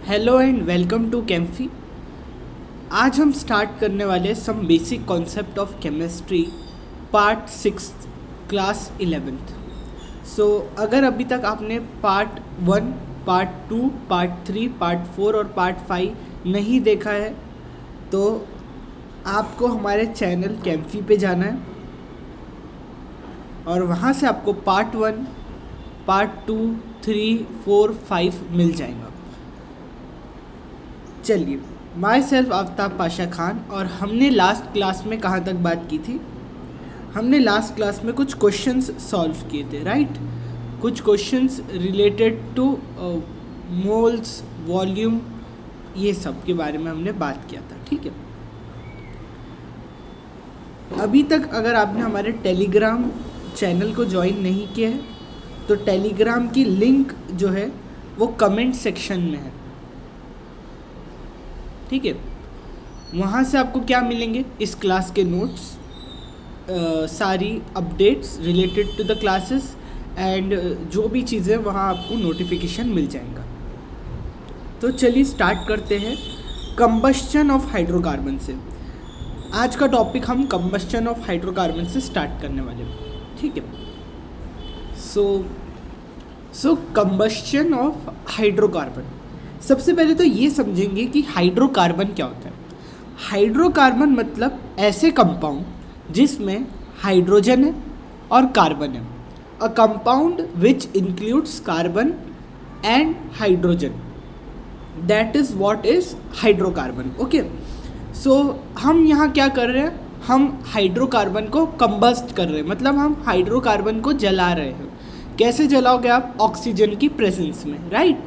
Hello and welcome to केम्फी। आज हम स्टार्ट करने वाले some basic concept of chemistry part 6 class 11th। So अगर अभी तक आपने पार्ट 1, पार्ट 2, पार्ट 3, पार्ट 4 और पार्ट 5 नहीं देखा है तो आपको हमारे चैनल केम्फी पे जाना है और वहाँ से आपको पार्ट 1, पार्ट 2, 3, 4, 5 मिल जाएगा। चलिए, माई सेल्फ आफ्ताब पाशा खान। और हमने लास्ट क्लास में कहाँ तक बात की थी? हमने लास्ट क्लास में कुछ क्वेश्चंस सॉल्व किए थे, राइट? कुछ questions related two moles, volume, ये सब के बारे में हमने बात किया था, ठीक है। अभी तक अगर आपने हमारे टेलीग्राम चैनल को ज्वाइन नहीं किया है तो टेलीग्राम की लिंक जो है वो कमेंट सेक्शन में है, ठीक है। वहाँ से आपको क्या मिलेंगे? इस क्लास के नोट्स, सारी updates related to the classes and जो भी चीज़ें वहाँ आपको नोटिफिकेशन मिल जाएगा। तो चलिए स्टार्ट करते हैं कंबस्शन ऑफ हाइड्रोकार्बन से। आज का टॉपिक हम कंबस्शन ऑफ हाइड्रोकार्बन से स्टार्ट करने वाले हैं, ठीक है। सो कंबस्शन ऑफ हाइड्रोकार्बन। सबसे पहले तो ये समझेंगे कि हाइड्रोकार्बन क्या होता है। हाइड्रोकार्बन मतलब ऐसे कंपाउंड जिसमें हाइड्रोजन है और कार्बन है। A compound which includes carbon and hydrogen, that is what is hydrocarbon. Okay, so हम यहाँ क्या कर रहे हैं? हम हाइड्रोकार्बन को कंबस्ट कर रहे हैं, मतलब हम हाइड्रोकार्बन को जला रहे हैं। कैसे जलाओगे आप? ऑक्सीजन की प्रेजेंस में, राइट?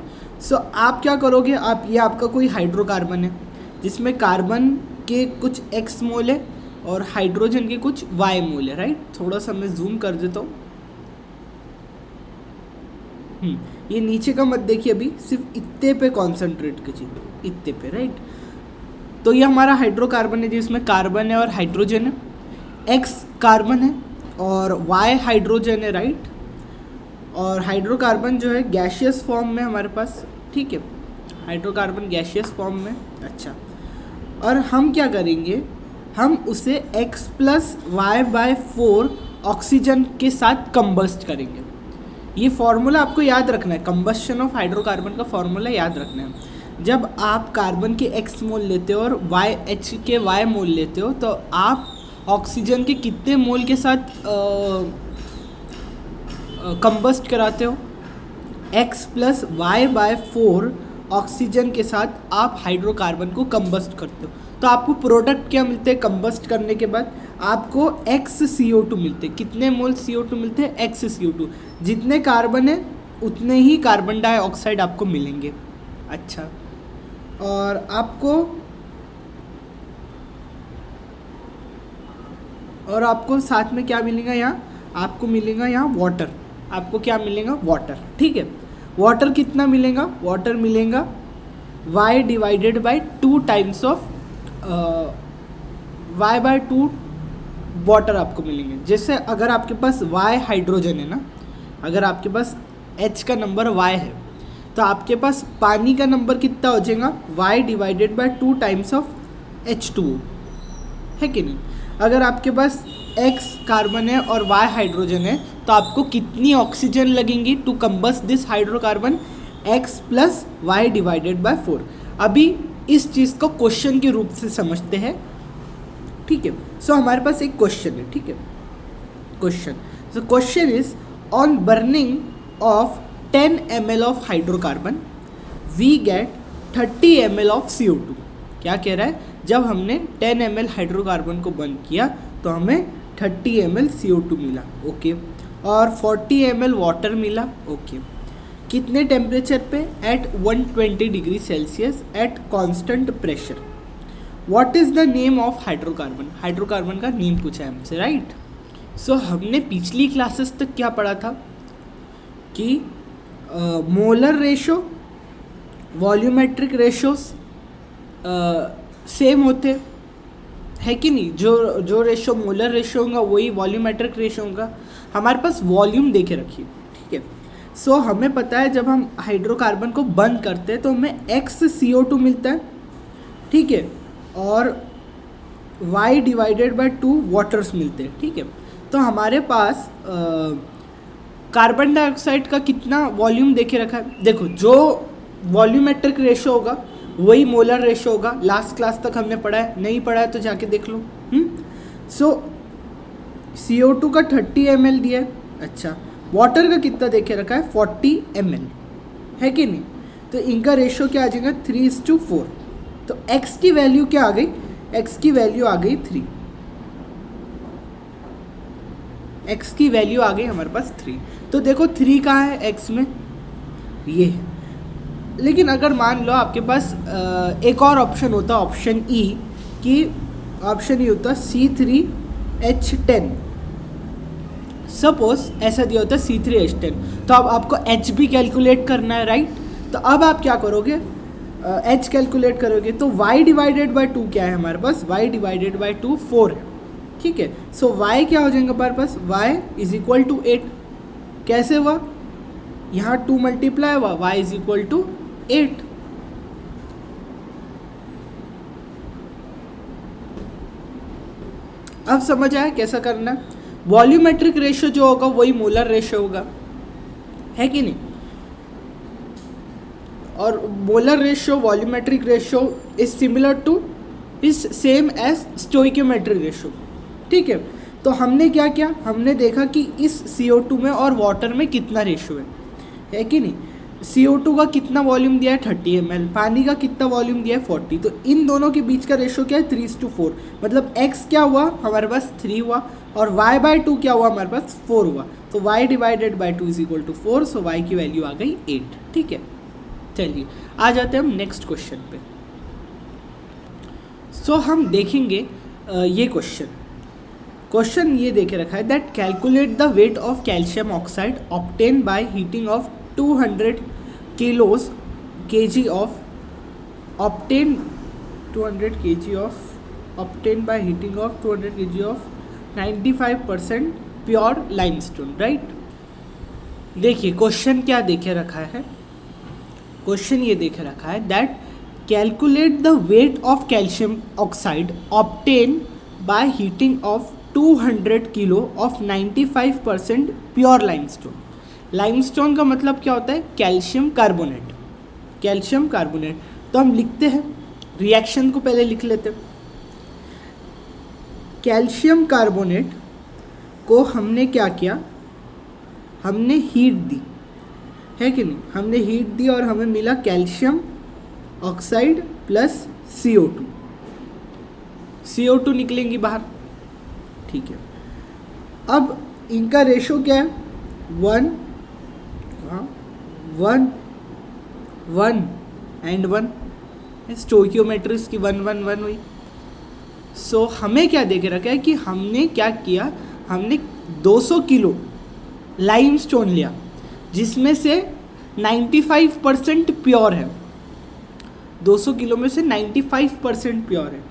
सो आप क्या करोगे? आप ये आपका कोई हाइड्रोकार्बन है जिसमें कार्बन के कुछ x मोल है और हाइड्रोजन के कुछ y मोल है, राइट? थोड़ा सा मैं जूम कर देता हूँ। ये नीचे का मत देखिए, अभी सिर्फ इतने पे कॉन्सेंट्रेट कीजिए, इतने पे, राइट? तो ये हमारा हाइड्रोकार्बन है जिसमें कार्बन है और हाइड्रोजन है। x कार्बन है और y हाइड्रोजन है, राइट? और हाइड्रोकार्बन जो है गैशियस फॉर्म में हमारे पास, ठीक है। हाइड्रोकार्बन गैशियस फॉर्म में, अच्छा। और हम क्या करेंगे? हम उसे X+Y/4 ऑक्सीजन के साथ कंबस्ट करेंगे। ये फार्मूला आपको याद रखना है, कंबस्शन ऑफ हाइड्रोकार्बन का फार्मूला याद रखना है। जब आप कार्बन के X मोल लेते हो और H के Y मोल लेते हो तो आप ऑक्सीजन के कितने मोल के साथ कंबस्ट कराते हो? X+Y/4 ऑक्सीजन के साथ आप हाइड्रोकार्बन को कंबस्ट करते हो। तो आपको प्रोडक्ट क्या मिलते हैं? कंबस्ट करने के बाद आपको XCO2 मिलते हैं। कितने मोल CO2 मिलते हैं? XCO2। जितने कार्बन है उतने ही कार्बन डाइऑक्साइड आपको मिलेंगे, अच्छा। और आपको साथ में क्या मिलेगा? यहाँ आपको मिलेगा यहाँ वाटर। आपको क्या मिलेगा? वाटर, ठीक है। वाटर कितना मिलेगा? वाटर मिलेगा y divided by 2 times of y/2 water आपको मिलेंगे। जैसे अगर आपके पास y हाइड्रोजन है ना, अगर आपके पास H का नंबर y है तो आपके पास पानी का नंबर कितना हो जाएगा? y divided by 2 times of H2O, है कि नहीं? अगर आपके पास X कार्बन है और Y हाइड्रोजन है तो आपको कितनी ऑक्सीजन लगेंगी to combust this hydrocarbon? X+Y divided by 4। अभी इस चीज़ को क्वेश्चन के रूप से समझते हैं, ठीक है। सो हमारे पास एक क्वेश्चन है, ठीक है। Question is on burning of 10 ml of hydrocarbon we get 30 ml of CO2। क्या कह रहा है? जब हमने 10 ml हाइड्रोकार्बन को बर्न किया तो हमें 30 ml CO2 मिला, ओके। और 40 ml वाटर मिला, ओके। कितने टेम्परेचर पे? At 120 degree Celsius at constant pressure. What is the name of hydrocarbon? Hydrocarbon का नेम पूछा है हमसे, राइट? सो हमने पिछली क्लासेस तक क्या पढ़ा था कि molar ratio, volumetric ratios same होते है कि नहीं? जो रेशो मोलर रेशो होगा वही वॉल्यूमेट्रिक रेशो होगा। हमारे पास वॉल्यूम देके रखिए, ठीक है। सो हमें पता है जब हम हाइड्रोकार्बन को बंद करते हैं तो हमें XCO2 मिलता है, ठीक है, और Y डिवाइडेड बाय 2 वाटर्स मिलते हैं, ठीक है। तो हमारे पास कार्बन डाइऑक्साइड का कितना वॉल्यूम देखे रखा है, देखो जो वॉल्यूमेट्रिक रेशो होगा वही मोलर रेशो होगा। लास्ट क्लास तक हमने पढ़ा है, नहीं पढ़ा है तो जाके देख लो। सो CO2 का 30 ml दिया है, अच्छा वाटर का कितना देखे रखा है 40 ml, है कि नहीं। तो इनका रेशो क्या आ जाएगा 3:4। तो x की वैल्यू क्या आ गई, x की वैल्यू आ गई 3, x की वैल्यू आ गई हमारे पास 3। तो देखो 3 कहाँ है x में, ये है। लेकिन अगर मान लो आपके पास एक और ऑप्शन होता, ऑप्शन ई, कि ऑप्शन ई होता C3H10, सपोज ऐसा दिया होता है C3H10, तो अब आपको H भी कैलकुलेट करना है, राइट। तो अब आप क्या करोगे, H कैलकुलेट करोगे तो Y डिवाइडेड बाय 2 क्या है हमारे पास, Y डिवाइडेड बाय 2 4 है, ठीक है। सो Y क्या हो जाएगा हमारे पास, Y इज इक्वल टू 8। कैसे हुआ, यहाँ 2 मल्टीप्लाई हुआ, Y इज इक्वल टू 8। अब समझ आया कैसा करना है। वॉल्यूमेट्रिक रेशो जो होगा वही मोलर रेशो होगा, है कि नहीं। और molar ratio volumetric ratio is similar to, is same as stoichiometric ratio, ठीक है। तो हमने क्या किया, हमने देखा कि इस CO2 में और वाटर में कितना रेशो है कि नहीं। CO2 का कितना वॉल्यूम दिया है 30 ml, पानी का कितना वॉल्यूम दिया है 40। तो इन दोनों के बीच का रेशो क्या है 3:4। मतलब x क्या हुआ हमारे पास 3 हुआ, और y/2 क्या हुआ हमारे पास 4 हुआ। तो y divided by 2 is equal to 4। So y की वैल्यू आ गई 8, ठीक है। चलिए आ जाते हैं हम नेक्स्ट क्वेश्चन पे। सो हम देखेंगे ये क्वेश्चन ये देखे रखा है that calculate the weight of calcium oxide obtain by heating of 200 kg of obtained by heating of 200 kg of 95% pure limestone, right. देखिए क्वेश्चन क्या देखे रखा है, क्वेश्चन ये देखे रखा है that calculate the weight of calcium oxide obtain by heating of 200 kilo of 95% pure limestone. Limestone का मतलब क्या होता है, कैल्शियम कार्बोनेट, कैल्शियम कार्बोनेट। तो हम लिखते हैं, रिएक्शन को पहले लिख लेते हैं। कैल्शियम कार्बोनेट को हमने क्या किया, हमने हीट दी, है कि नहीं। हमने हीट दी और हमें मिला calcium oxide plus CO2, CO2 निकलेंगी बाहर, ठीक है। अब इनका रेशो क्या है 1 एंड 1, स्टोइकियोमेट्रिक्स की 1 1 1 हुई। सो हमें क्या देखे रखा है कि हमने क्या किया, हमने 200 किलो लाइमस्टोन लिया जिसमें से 95% प्योर है। 200 किलो में से 95% प्योर है।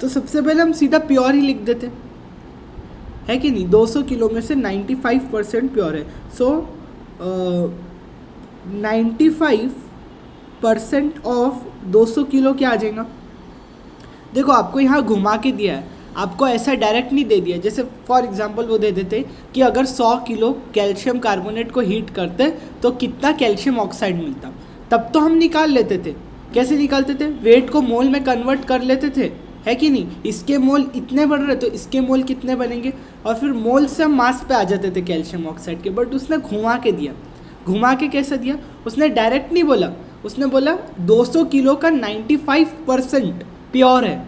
तो सबसे पहले हम सीधा प्योर ही लिख देते, है कि नहीं। 200 किलो में से 95% प्योर है। सो 95% ऑफ 200 किलो क्या आ जाएगा। देखो आपको यहाँ घुमा के दिया है, आपको ऐसा डायरेक्ट नहीं दे दिया। जैसे फॉर एग्जांपल वो दे देते कि अगर 100 किलो कैल्शियम कार्बोनेट को हीट करते तो कितना कैल्शियम ऑक्साइड मिलता, तब तो हम निकाल लेते थे। कैसे निकालते थे, वेट को मोल में कन्वर्ट कर लेते थे, है कि नहीं। इसके मोल इतने बढ़ रहे तो इसके मोल कितने बनेंगे, और फिर मोल से हम मास पे आ जाते थे कैल्शियम ऑक्साइड के। बट उसने घुमा के दिया। घुमा के कैसे दिया, उसने डायरेक्ट नहीं बोला, उसने बोला 200 किलो का 95% प्योर है,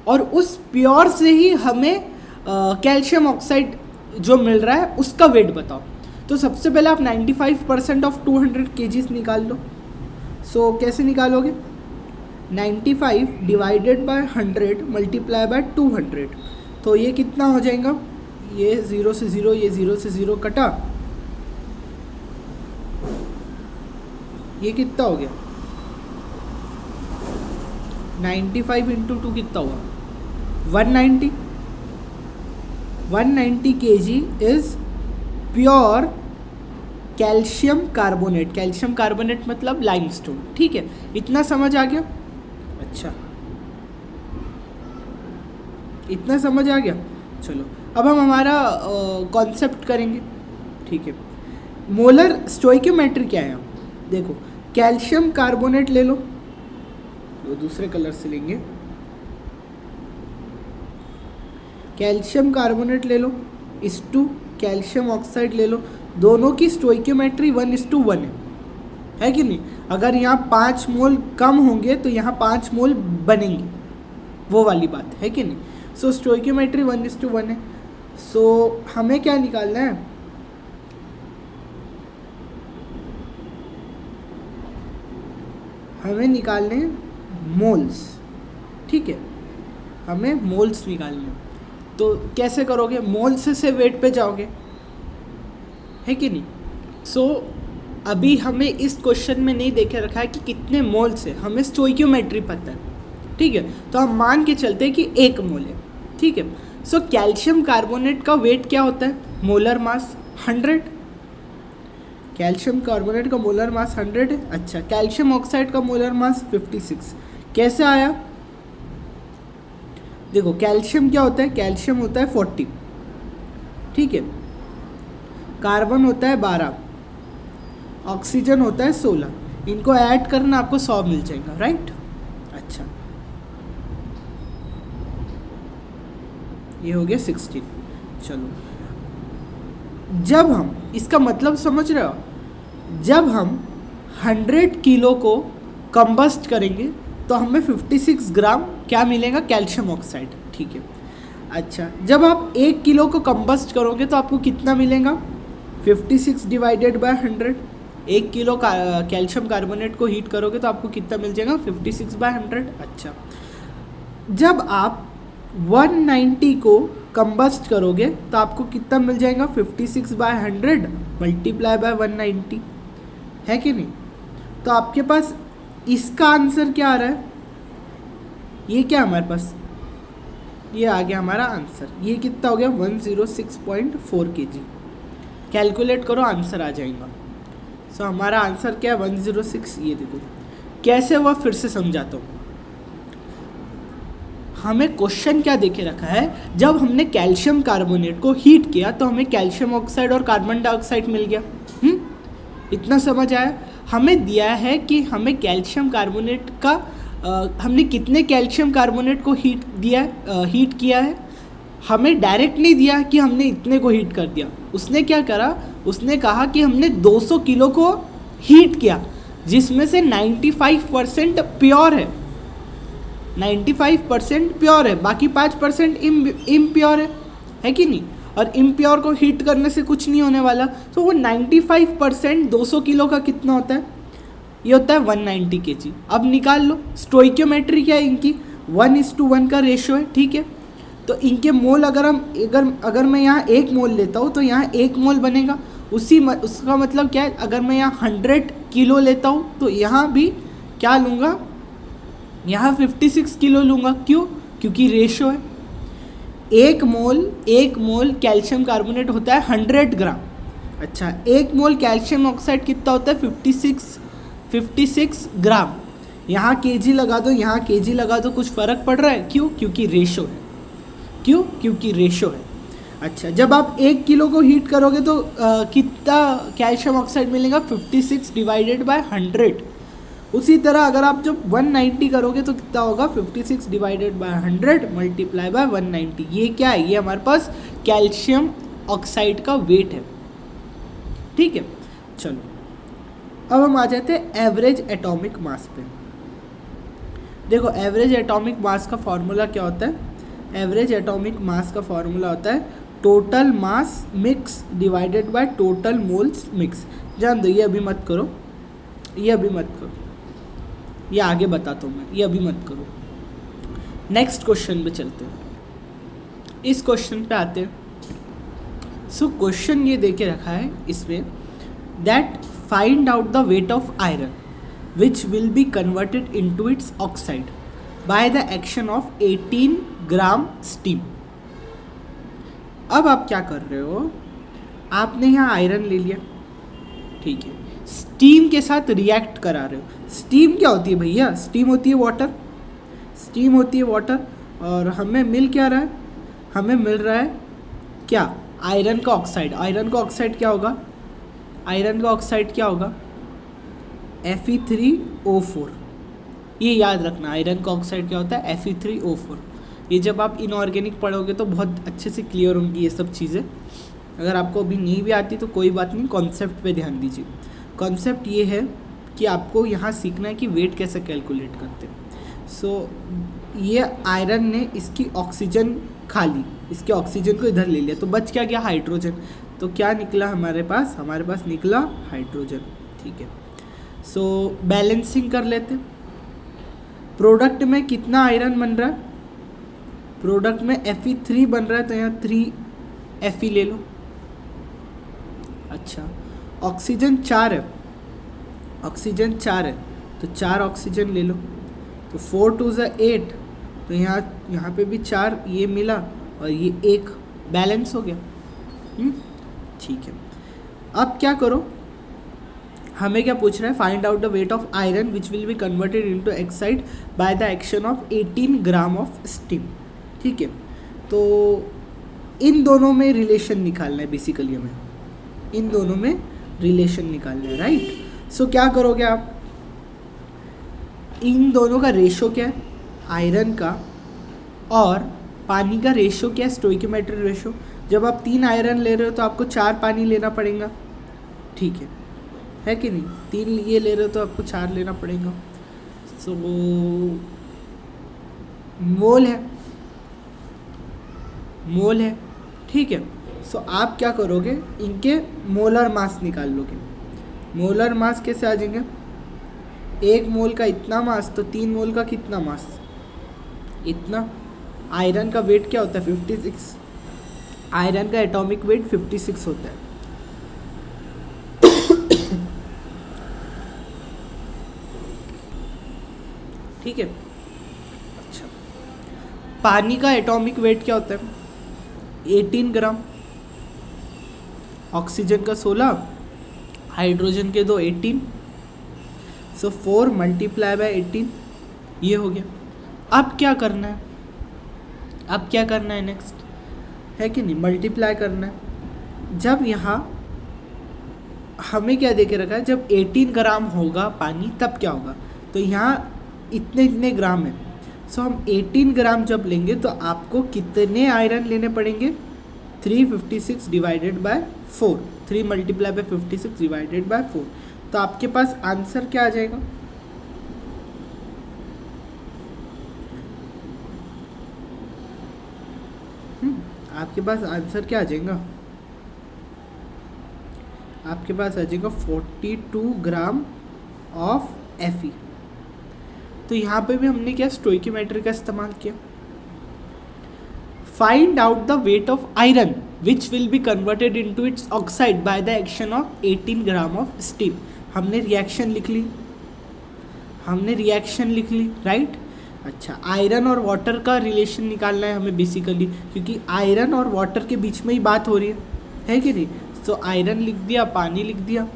और उस प्योर से ही हमें कैल्शियम ऑक्साइड जो मिल रहा है उसका वेट बताओ। तो सबसे पहले आप 95% ऑफ 200 kgs निकाल लो। सो कैसे निकालोगे, 95 डिवाइडेड बाय 100 मल्टीप्लाई बाय 200। तो ये कितना हो जाएगा, ये 0 से 0, ये 0 से 0 कटा, ये कितना हो गया 95 इंटू 2 कितना हुआ 190। 190 kg is pure calcium carbonate मतलब लाइमस्टोन। ठीक है, इतना समझ आ गया? अच्छा, इतना समझ आ गया। चलो अब हम हमारा कॉन्सेप्ट करेंगे। ठीक है, मोलर स्टोइकियोमेट्री क्या है? देखो, कैल्शियम कार्बोनेट ले लो, वो दूसरे कलर से लेंगे, कैल्शियम कार्बोनेट ले लो, इस टू कैल्शियम ऑक्साइड ले लो, दोनों की स्टोइकियोमेट्री 1:1 है कि नहीं? अगर यहाँ 5 मोल कम होंगे तो यहाँ 5 मोल बनेंगे, वो वाली बात है कि नहीं? सो स्टोइकियोमेट्री 1:1 है। सो हमें क्या निकालना है? हमें निकालने हैं मोल्स। ठीक है, हमें मोल्स निकालने हैं। तो कैसे करोगे? मोल्स से वेट पे जाओगे, है कि नहीं? सो अभी हमें इस क्वेश्चन में नहीं देखे रखा है कि कितने मोल्स है, हमें स्टोइकियोमेट्री पता है। ठीक है, तो हम मान के चलते हैं कि 1 मोल है। ठीक है, सो कैल्शियम कार्बोनेट का वेट क्या होता है? Molar mass 100। कैल्शियम कार्बोनेट का मोलर मास 100 है। अच्छा, कैल्शियम ऑक्साइड का मोलर मास 56। कैसे आया? देखो, कैल्शियम क्या होता है? कैल्शियम होता है 40। ठीक है, कार्बन होता है 12, ऑक्सीजन होता है 16। इनको ऐड करना आपको 100 मिल जाएगा, राइट? अच्छा, ये हो गया 16। चलो, जब हम इसका मतलब समझ रहे हो, जब हम 100 किलो को कंबस्ट करेंगे तो हमें 56 ग्राम क्या मिलेगा? Calcium oxide. ठीक है, अच्छा, जब आप 1 किलो को कंबस्ट करोगे तो आपको कितना मिलेगा? 56 डिवाइडेड बाय 100। 1 किलो का कैल्शियम कार्बोनेट को हीट करोगे तो आपको कितना मिल जाएगा? 56/100। अच्छा, जब आप 190 को कंबस्ट करोगे तो आपको कितना मिल जाएगा? 56/100 मल्टीप्लाई बाय 190, है कि नहीं? तो आपके पास इसका आंसर क्या आ रहा है? ये क्या हमारे पास, ये आ गया हमारा आंसर। ये कितना हो गया? 106.4 kg। कैलकुलेट करो, आंसर आ जाएगा। सो हमारा आंसर क्या है? 106। ये देखो कैसे हुआ, फिर से समझाता हूँ। हमें क्वेश्चन क्या देके रखा है? जब हमने कैल्शियम कार्बोनेट को हीट किया तो हमें कैल्शियम ऑक्साइड और कार्बन डाइऑक्साइड मिल गया। इतना समझ आया? हमें दिया है कि हमें कैल्शियम कार्बोनेट का हमने कितने कैल्शियम कार्बोनेट को हीट किया है। हमें डायरेक्ट नहीं दिया कि हमने इतने को हीट कर दिया। उसने क्या करा? उसने कहा कि हमने 200 किलो को हीट किया, जिसमें से 95% प्योर है, 95% प्योर है, बाकी 5% इम्प्योर है कि नहीं? और इम्प्योर को हीट करने से कुछ नहीं होने वाला। तो वो 95% 200 किलो का कितना होता है? ये होता है 190 kg। अब निकाल लो, स्टोइकियोमेट्री क्या है इनकी? 1:1 का रेशो है। ठीक है, तो इनके मोल अगर मैं यहाँ 1 मोल लेता हूँ तो यहाँ 1 मोल बनेगा। उसका मतलब क्या है? अगर मैं यहाँ 100 किलो लेता हूँ तो यहाँ भी क्या लूँगा? यहाँ 56 किलो लूँगा। क्यों? क्योंकि रेशो है। 1 मोल कैल्शियम कार्बोनेट होता है 100 ग्राम। अच्छा, 1 मोल कैल्शियम ऑक्साइड कितना होता है? 56 ग्राम। यहाँ केजी लगा दो, यहाँ केजी लगा दो, कुछ फ़र्क पड़ रहा है? क्यों? क्योंकि रेशो है। क्यों? क्योंकि रेशो है। अच्छा, जब आप 1 किलो को हीट करोगे तो कितना कैल्शियम ऑक्साइड मिलेगा? 56 डिवाइडेड बाय 100। उसी तरह अगर आप जब 190 करोगे तो कितना होगा? 56 डिवाइडेड बाय 100 मल्टीप्लाई बाय 190। ये क्या है? ये हमारे पास कैल्शियम ऑक्साइड का वेट है। ठीक है, चलो अब हम आ जाते हैं एवरेज एटॉमिक मास पे। देखो, एवरेज एटॉमिक मास का फॉर्मूला क्या होता है? एवरेज एटॉमिक मास का फॉर्मूला होता है total mass mix divided by total moles mix. जान दो, ये अभी मत करो, ये अभी मत करो, ये आगे बताता हूँ मैं, ये अभी मत करो। नेक्स्ट क्वेश्चन पे चलते हैं। इस क्वेश्चन पे आते हैं। सो क्वेश्चन ये देके रखा है इसमें, that find out the weight of iron which will be converted into its oxide by the action of 18 gram steam. अब आप क्या कर रहे हो? आपने यहाँ आयरन ले लिया, ठीक है, स्टीम के साथ रिएक्ट करा रहे हो। स्टीम क्या होती है भैया? स्टीम होती है वाटर, स्टीम होती है वाटर। और हमें मिल क्या रहा है? हमें मिल रहा है क्या? आयरन का ऑक्साइड। आयरन का ऑक्साइड क्या होगा? आयरन का ऑक्साइड क्या होगा? Fe3O4। ये याद रखना, आयरन का ऑक्साइड क्या होता है? Fe3O4। ये जब आप इनऑर्गेनिक पढ़ोगे तो बहुत अच्छे से क्लियर होंगी ये सब चीज़ें। अगर आपको अभी नहीं भी आती तो कोई बात नहीं, कॉन्सेप्ट पे ध्यान दीजिए। कॉन्सेप्ट ये है कि आपको यहाँ सीखना है कि वेट कैसे कैलकुलेट करते हैं। सो ये आयरन ने इसकी ऑक्सीजन खा ली, इसके ऑक्सीजन को इधर ले लिया, तो बच क्या गया? हाइड्रोजन। तो क्या निकला हमारे पास? हमारे पास निकला हाइड्रोजन। ठीक है, सो बैलेंसिंग कर लेते। प्रोडक्ट में कितना आयरन बन रहा है? प्रोडक्ट में Fe3 बन रहा है, तो यहाँ 3 Fe ले लो। अच्छा, ऑक्सीजन 4 है, ऑक्सीजन 4 है तो 4 ऑक्सीजन ले लो, तो 4 2 ज़ा 8, तो यहाँ पे भी 4 ये मिला और ये 1 बैलेंस हो गया। ठीक है, अब क्या करो, हमें क्या पूछ रहा है? Find out the weight of iron which will be converted into oxide by the action of 18 gram of steam. ठीक है, तो इन दोनों में रिलेशन निकालना है बेसिकली, हमें इन दोनों में रिलेशन निकालना है, राइट। सो क्या करोगे आप? इन दोनों का रेशो क्या है? आयरन का और पानी का रेशो क्या है? Stoichiometric ratio. जब आप 3 आयरन ले रहे हो तो आपको 4 पानी लेना पड़ेगा, ठीक है कि नहीं? 3 ये ले रहे हो तो आपको 4 लेना पड़ेगा। सो मोल है, मोल है, ठीक है। सो आप क्या करोगे? इनके मोलर मास निकाल लोगे। मोलर मास कैसे आ जाएंगे? 1 मोल का इतना मास, तो 3 मोल का कितना मास? इतना। आयरन का वेट क्या होता है? 56। आयरन का एटॉमिक वेट 56 होता है। ठीक है, अच्छा, पानी का एटॉमिक वेट क्या होता है? 18 ग्राम। ऑक्सीजन का 16, हाइड्रोजन के 2, 18। सो 4 मल्टीप्लाई बाय 18, ये हो गया। अब क्या करना है? अब क्या करना है नेक्स्ट, है कि नहीं? मल्टीप्लाई करना है। जब यहाँ हमें क्या दे के रखा है? जब 18 ग्राम होगा पानी तब क्या होगा? तो यहाँ इतने इतने ग्राम है। सो हम 18 ग्राम जब लेंगे तो आपको कितने आयरन लेने पड़ेंगे? 356 divided by 4। 3 multiply by 56 divided by 4। तो आपके पास आंसर क्या आ जाएगा? आपके पास आंसर क्या आ जाएगा? आपके पास आ जाएगा 42 ग्राम ऑफ Fe। तो यहाँ पे भी हमने क्या स्टोइकियोमेट्री का इस्तेमाल किया। Find out the weight of iron which will be converted into its oxide by the action of 18 gram of steam. हमने रिएक्शन लिख ली, हमने रिएक्शन लिख ली, राइट। अच्छा, आयरन और वाटर का रिलेशन निकालना है हमें बेसिकली, क्योंकि आयरन और वाटर के बीच में ही बात हो रही है कि नहीं? तो आयरन लिख दिया, पानी लिख दिया।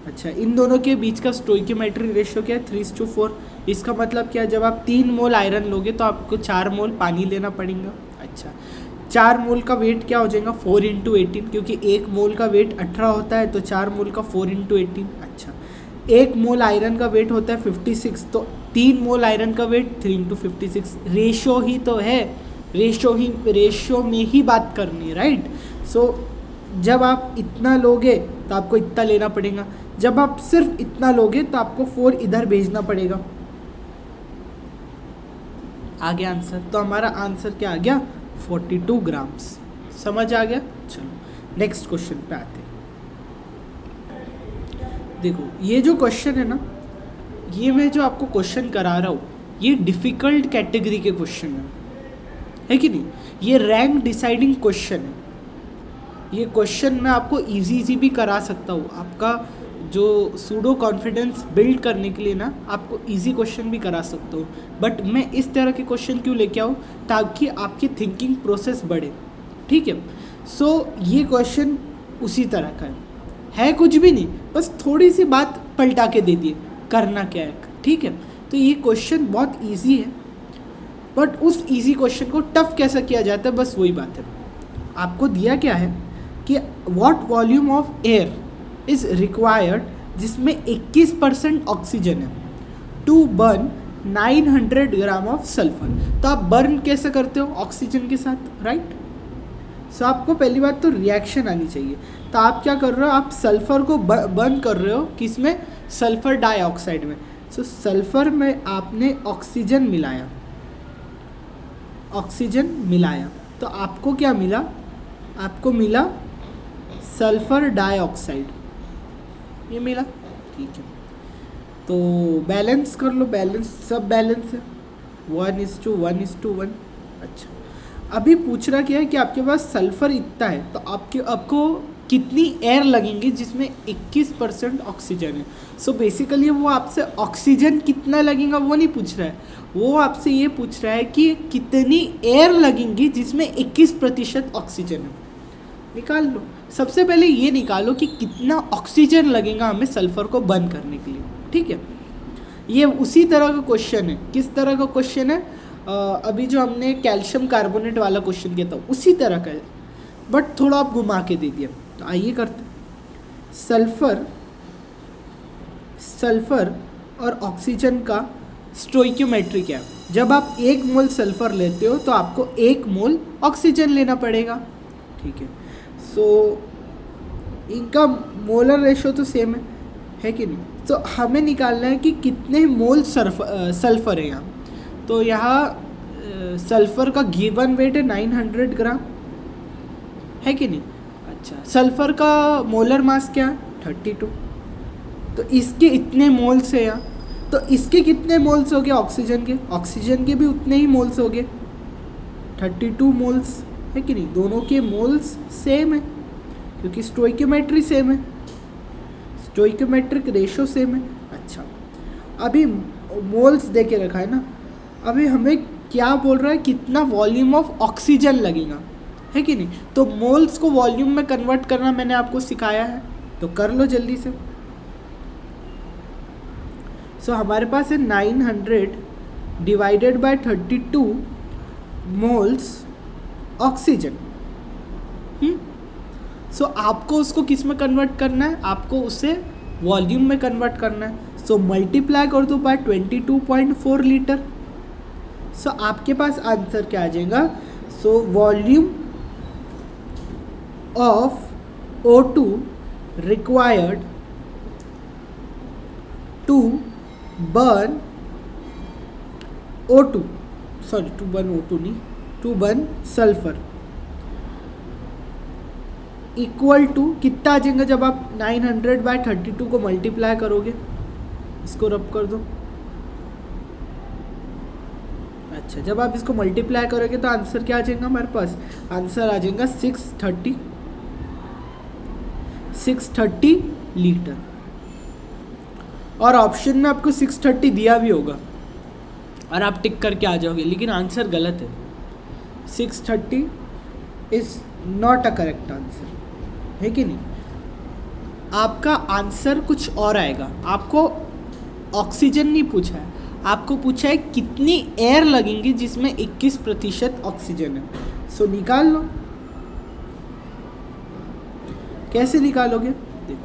अच्छा, इन दोनों के बीच का स्टोइकियोमेट्रिक रेशियो क्या है? 3:4। इसका मतलब क्या है? जब आप 3 मोल आयरन लोगे तो आपको 4 मोल पानी लेना पड़ेगा। अच्छा, 4 मोल का वेट क्या हो जाएगा? 4 × 18, क्योंकि 1 मोल का वेट 18 होता है, तो 4 मोल का 4 × 18। अच्छा, 1 मोल आयरन का वेट होता है 56, तो 3 मोल आयरन का वेट 3 × 56। रेशो ही तो है, रेशो में ही बात करनी है, राइट। सो जब आप इतना लोगे तो आपको इतना लेना पड़ेगा, जब आप सिर्फ इतना लोगे तो आपको 4 इधर भेजना पड़ेगा। आ गया आंसर। तो हमारा आंसर क्या आ गया? 42 ग्राम्स। समझ आ गया? चलो नेक्स्ट क्वेश्चन पे आते हैं। देखो, ये जो क्वेश्चन है ना, ये मैं जो आपको क्वेश्चन करा रहा हूँ, ये डिफ़िकल्ट कैटेगरी के क्वेश्चन है कि नहीं? ये रैंक डिसाइडिंग क्वेश्चन है। ये क्वेश्चन मैं आपको इजी भी करा सकता हूँ। आपका जो सूडो कॉन्फिडेंस बिल्ड करने के लिए ना, आपको इजी क्वेश्चन भी करा सकता हूँ, बट मैं इस तरह के क्वेश्चन क्यों लेके आऊँ? ताकि आपकी थिंकिंग प्रोसेस बढ़े, ठीक है। सो ये क्वेश्चन उसी तरह का है कुछ भी नहीं, बस थोड़ी सी बात पलटा के दे दिए करना क्या है, ठीक है। तो ये क्वेश्चन बहुत इजी है, बट उस इजी क्वेश्चन को टफ कैसा किया जाता है, बस वही बात है। आपको दिया क्या है कि what volume of air is required, जिसमें 21% ऑक्सीजन है, to burn 900 gram of sulphur. तो आप बर्न कैसे करते हो, ऑक्सीजन के साथ, राइट। सो आपको पहली बात तो रिएक्शन आनी चाहिए। तो आप क्या कर रहे हो, आप सल्फर को बर्न कर रहे हो, किसमें, सल्फर डाइऑक्साइड में। सो सल्फर में आपने ऑक्सीजन मिलाया, तो आपको क्या मिला, आपको मिला सल्फर डाइऑक्साइड, ये मिला, ठीक है। तो बैलेंस कर लो, बैलेंस, सब बैलेंस है, 1:1:1। अच्छा, अभी पूछ रहा क्या है कि आपके पास सल्फर इतना है, तो आपको कितनी एयर लगेंगी जिसमें 21% ऑक्सीजन है। सो बेसिकली वो आपसे ऑक्सीजन कितना लगेगा वो नहीं पूछ रहा है, वो आपसे ये पूछ रहा है कि कितनी एयर लगेंगी जिसमें 21% ऑक्सीजन है। निकाल लो, सबसे पहले ये निकालो कि कितना ऑक्सीजन लगेगा हमें सल्फर को बर्न करने के लिए, ठीक है। ये उसी तरह का क्वेश्चन है, किस तरह का क्वेश्चन है, अभी जो हमने कैल्शियम कार्बोनेट वाला क्वेश्चन किया था उसी तरह का है, बट थोड़ा आप घुमा के दे दिया। तो आइए करते, सल्फर और ऑक्सीजन का स्टोइकियोमेट्री क्या है। जब आप 1 मोल सल्फर लेते हो तो आपको 1 मोल ऑक्सीजन लेना पड़ेगा, ठीक है। सो इनका मोलर रेशो तो सेम है कि नहीं। तो हमें निकालना है कि कितने मोल सल्फर है यहाँ। तो यहाँ सल्फर का गिवन वेट है 900 ग्राम, है कि नहीं। अच्छा, सल्फर का मोलर मास क्या है, 32। तो इसके इतने मोल्स है यहाँ, तो इसके कितने मोल्स हो गए ऑक्सीजन के भी उतने ही मोल्स हो गए, 32 मोल्स, है कि नहीं। दोनों के मोल्स सेम है क्योंकि स्टोइकियोमेट्री सेम है, स्टोइकियोमेट्रिक रेशो सेम है। अच्छा, अभी मोल्स दे के रखा है ना, अभी हमें क्या बोल रहा है, कितना वॉल्यूम ऑफ ऑक्सीजन लगेगा, है कि नहीं। तो मोल्स को वॉल्यूम में कन्वर्ट करना मैंने आपको सिखाया है, तो कर लो जल्दी से। सो हमारे पास है 900 डिवाइडेड बाय 32 मोल्स ऑक्सीजन। सो आपको उसको किस में कन्वर्ट करना है, आपको उसे वॉल्यूम में कन्वर्ट करना है। सो मल्टीप्लाई कर दो बाय 22.4 लीटर। सो आपके पास आंसर क्या आ जाएगा, so volume of O2 required to burn O2, sorry to burn O2 नहीं, to burn sulphur, equal to कितना आ जाएगा जब आप 900 बाय 32 को मल्टीप्लाई करोगे, इसको रब कर दो। अच्छा, जब आप इसको मल्टीप्लाई करोगे तो आंसर क्या आ जाएगा हमारे पास, आंसर आ जाएगा 630 लीटर। और ऑप्शन में आपको 630 दिया भी होगा और आप टिक करके आ जाओगे, लेकिन आंसर गलत है। 630 is not a correct answer, है कि नहीं। आपका आंसर कुछ और आएगा। आपको ऑक्सीजन नहीं पूछा है, आपको पूछा है कितनी एयर लगेंगी जिसमें 21% ऑक्सीजन है। सो निकाल लो, कैसे निकालोगे, देखो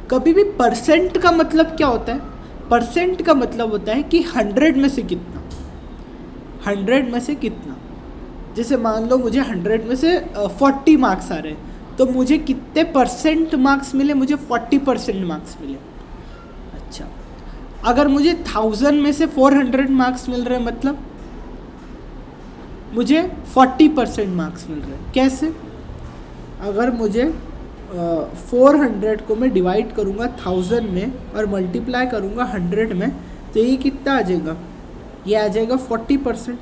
कभी भी परसेंट का मतलब क्या होता है, परसेंट का मतलब होता है कि 100 में से कितना, 100 में से कितना। जैसे मान लो मुझे 100 में से 40 मार्क्स आ रहे हैं, तो मुझे कितने परसेंट मार्क्स मिले, मुझे 40% मार्क्स मिले। अच्छा, अगर मुझे 1000 में से 400 मार्क्स मिल रहे हैं, मतलब मुझे 40% मार्क्स मिल रहे हैं। कैसे, अगर मुझे 400 को मैं डिवाइड करूँगा 1000 में और मल्टीप्लाई करूँगा 100 में, तो ये कितना आ जाएगा, ये आ जाएगा 40%।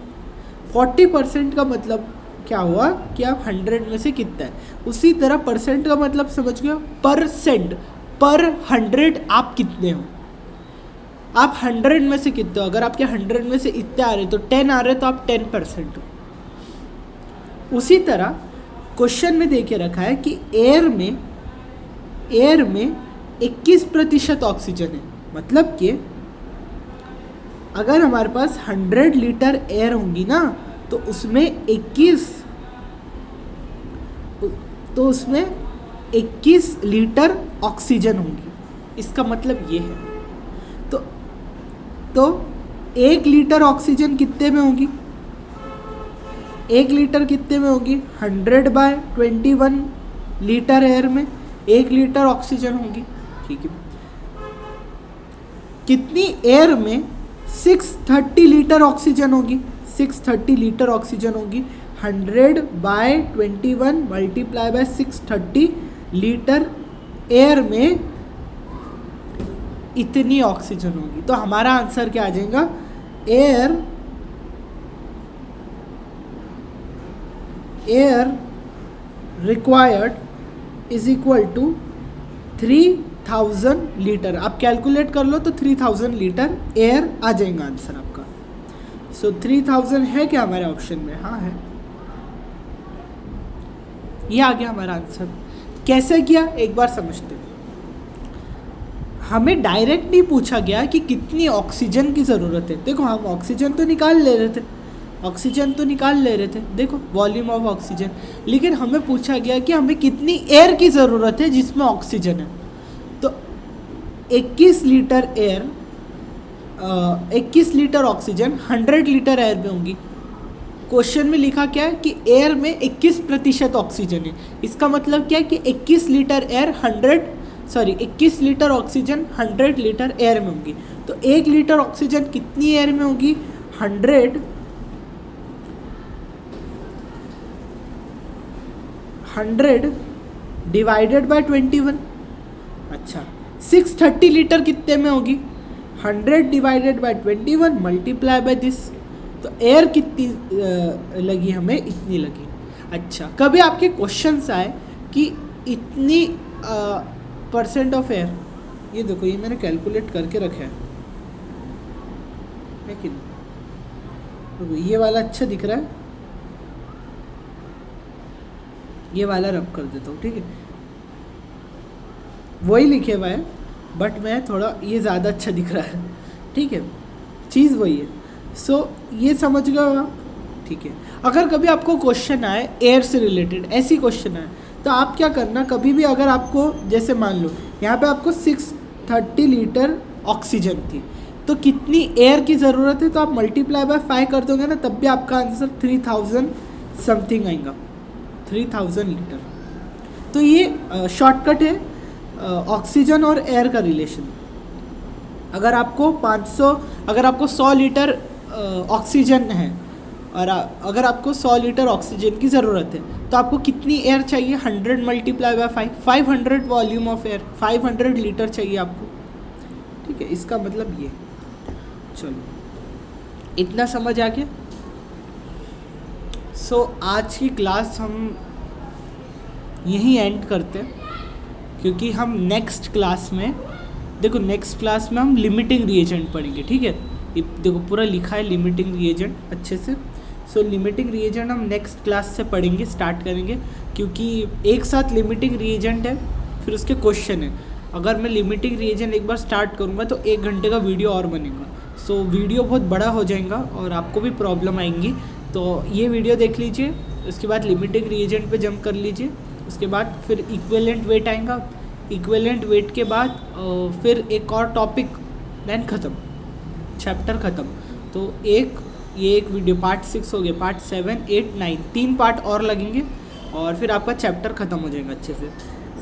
40% का मतलब क्या हुआ कि आप 100 में से कितना है। उसी तरह परसेंट का मतलब समझ गए, परसेंट, पर 100 आप कितने हो, आप 100 में से कितने हो। अगर आपके 100 में से इतने आ रहे तो 10 आ रहे तो आप 10% हो। उसी तरह क्वेश्चन में देके रखा है कि एयर में एयर में 21% ऑक्सीजन है। मतलब कि अगर हमारे पास 100 लीटर एयर होंगी ना तो उसमें 21 लीटर ऑक्सीजन होंगी। इसका मतलब ये है। तो 1 लीटर ऑक्सीजन कितने में होगी? 1 लीटर कितने में होगी? 100/21 लीटर एयर में 1 लीटर ऑक्सीजन होगी। ठीक है, कितनी एयर में 630 लीटर ऑक्सीजन होगी? 630 लीटर ऑक्सीजन होगी। 100/21 मल्टीप्लाई बाय 630 लीटर एयर में इतनी ऑक्सीजन होगी। तो हमारा आंसर क्या आ जाएगा? Air required is equal to 3000 litre. आप कैलकुलेट कर लो तो 3000 लीटर एयर आ जाएगा आंसर आपका। सो 3000 है क्या हमारे ऑप्शन में? हाँ है, ये आ गया हमारा आंसर। कैसे किया एक बार समझते हैं। हमें डायरेक्ट नहीं पूछा गया कि कितनी ऑक्सीजन की ज़रूरत है। देखो हम ऑक्सीजन तो निकाल ले रहे थे, देखो वॉल्यूम ऑफ ऑक्सीजन। लेकिन हमें पूछा गया कि हमें कितनी एयर की ज़रूरत है जिसमें ऑक्सीजन है। तो 21 litre air 21 litre oxygen 100 litre air में होंगी। क्वेश्चन में लिखा क्या है कि एयर में 21% ऑक्सीजन है। इसका मतलब क्या है कि 21 लीटर ऑक्सीजन 100 लीटर एयर में होंगी। तो 1 लीटर ऑक्सीजन कितनी एयर में होगी? 100 डिवाइडेड बाय 21। अच्छा, 630 लीटर कितने में होगी? 100 divided by 21 multiply by this. तो एयर कितनी लगी हमें? इतनी लगी। अच्छा, कभी आपके क्वेश्चंस आए कि इतनी परसेंट ऑफ एयर, ये देखो ये मैंने कैलकुलेट करके रखा है कि देखो ये वाला अच्छा दिख रहा है, ये वाला रब कर देता हूँ। ठीक है, वही लिखे हुआ है बट मैं थोड़ा ये ज़्यादा अच्छा दिख रहा है। ठीक है, चीज़ वही है। सो ये समझ गए आप? ठीक है, अगर कभी आपको क्वेश्चन आए एयर से रिलेटेड, ऐसी क्वेश्चन आए तो आप क्या करना, कभी भी अगर आपको जैसे मान लो यहाँ पे आपको 630 लीटर ऑक्सीजन थी तो कितनी एयर की ज़रूरत है, तो आप मल्टीप्लाई बाय 5 कर दोगे ना, तब भी आपका आंसर 3000 समथिंग आएगा, 3000 लीटर। तो ये शॉर्टकट है ऑक्सीजन और एयर का रिलेशन। अगर आपको 100 लीटर ऑक्सीजन है और अगर आपको 100 लीटर ऑक्सीजन की ज़रूरत है तो आपको कितनी एयर चाहिए? 100 multiply by 5, 500 volume of air, 500 litre चाहिए आपको। ठीक है, इसका मतलब ये। चलो इतना समझ आ गया। सो आज की क्लास हम यहीं एंड करते हैं क्योंकि हम नेक्स्ट क्लास में हम लिमिटिंग रिएजेंट पढ़ेंगे। ठीक है, ये देखो पूरा लिखा है लिमिटिंग रिएजेंट अच्छे से। सो लिमिटिंग रिएजेंट हम नेक्स्ट क्लास से पढ़ेंगे, स्टार्ट करेंगे, क्योंकि एक साथ लिमिटिंग रिएजेंट है फिर उसके क्वेश्चन है। अगर मैं लिमिटिंग रिएजेंट एक बार स्टार्ट करूँगा तो 1 घंटे का वीडियो और बनेगा। सो वीडियो बहुत बड़ा हो जाएगा और आपको भी प्रॉब्लम आएंगी। तो ये वीडियो देख लीजिए, उसके बाद लिमिटिंग रिएजेंट पे जंप कर लीजिए, उसके बाद फिर इक्विवेलेंट वेट आएगा, इक्विवेलेंट वेट के बाद फिर एक और टॉपिक, देन ख़त्म, चैप्टर ख़त्म। तो ये एक वीडियो पार्ट 6 हो गया, पार्ट 7, 8, 9 3 पार्ट और लगेंगे और फिर आपका चैप्टर ख़त्म हो जाएगा अच्छे से।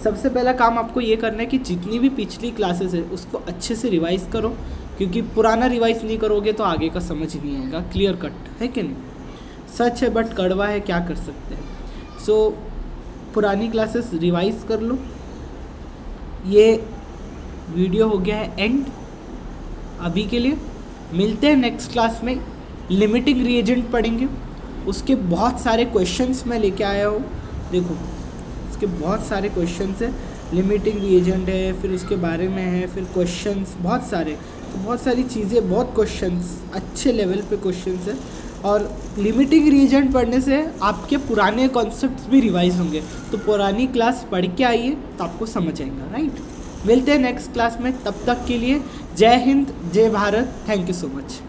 सबसे पहला काम आपको ये करना है कि जितनी भी पिछली क्लासेस है उसको अच्छे से रिवाइज़ करो, क्योंकि पुराना रिवाइज़ नहीं करोगे तो आगे का समझ नहीं आएगा। क्लियर कट है कि नहीं? सच है बट कड़वा है, क्या कर सकते हैं। सो पुरानी क्लासेस रिवाइज़ कर लो। ये वीडियो हो गया है एंड अभी के लिए। मिलते हैं नेक्स्ट क्लास में, लिमिटिंग रिएजेंट पढ़ेंगे। उसके बहुत सारे क्वेश्चंस मैं लेके आया हूँ, देखो उसके बहुत सारे क्वेश्चंस हैं। लिमिटिंग रिएजेंट है, फिर उसके बारे में है, फिर क्वेश्चंस बहुत सारे, तो बहुत सारी चीज़ें, बहुत क्वेश्चंस, अच्छे लेवल पे क्वेश्चंस है। और लिमिटिंग रीजन पढ़ने से आपके पुराने कॉन्सेप्ट्स भी रिवाइज होंगे, तो पुरानी क्लास पढ़ के आइए तो आपको समझ आएगा, राइट। मिलते हैं नेक्स्ट क्लास में, तब तक के लिए जय हिंद, जय Bharat, thank you so much.